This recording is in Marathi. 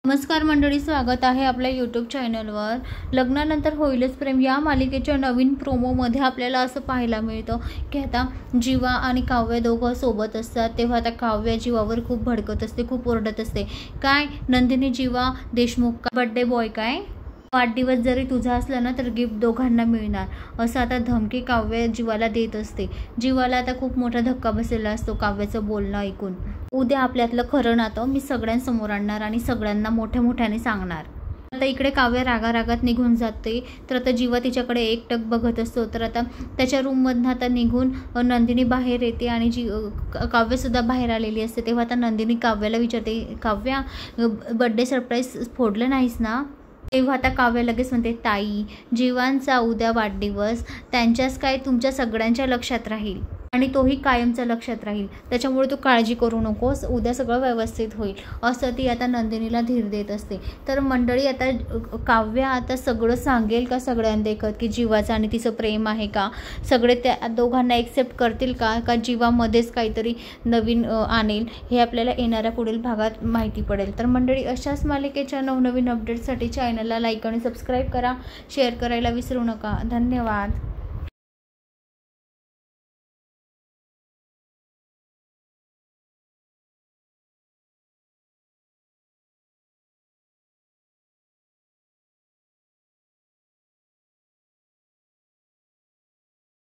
नमस्कार मंडळी, स्वागत आहे आपल्या यूट्यूब चॅनलवर। लग्नानंतर होईलच प्रेम या मालिकेच्या नवीन प्रोमोमध्ये आपल्याला असं पाहायला मिळतं की आता जीवा आणि काव्य दोघं सोबत असतात। तेव्हा आता काव्य जीवावर खूप भडकत असते, खूप ओरडत असते। काय नंदिनी जीवा देशमुख का बर्थडे बॉय, काय वाढदिवस जरी तुझा असला ना तर गिफ्ट दोघांना मिळणार, असं आता धमकी काव्य जीवाला देत असते। जीवाला आता खूप मोठा धक्का बसलेला असतो काव्याचं बोलणं ऐकून। उद्या आपल्यातलं खरं नातं मी सगळ्यांसमोर आणणार आणि सगळ्यांना मोठ्या मोठ्याने सांगणार। आता इकडे काव्य रागारागात निघून जाते, तर आता जीवा तिच्याकडे एकटक बघत असतो। तर आता त्याच्या रूममधनं आता निघून नंदिनी बाहेर येते आणि काव्यसुद्धा बाहेर आलेली असते। तेव्हा आता नंदिनी काव्याला विचारते, काव्या बर्थडे सरप्राईज फोडलं नाहीस ना? तेव्हा आता काव्य लगेच म्हणते, ताई जीवांचा उद्या वाढदिवस त्यांच्याच काय तुमच्या सगळ्यांच्या लक्षात राहील आणि तोही कायमच्या लक्षात राहील, त्याच्यामुळे तू काळजी करू नकोस, उद्या सगळं व्यवस्थित होईल, असं ती आता नंदिनीला धीर देत असते। तर मंडळी आता काव्य आता सगळं सांगेल का सगळ्यांना देखत की जीवाचं आणि तिचं प्रेम आहे का? सगळे त्या दोघांना एक्सेप्ट करतील का जीवामध्येच काहीतरी नवीन आणेल? हे आपल्याला येणाऱ्या पुढील भागात माहिती पडेल। तर मंडळी अशाच मालिकेच्या नवनवीन अपडेट्ससाठी चॅनलला लाईक आणि सबस्क्राईब करा, शेअर करायला विसरू नका। धन्यवाद।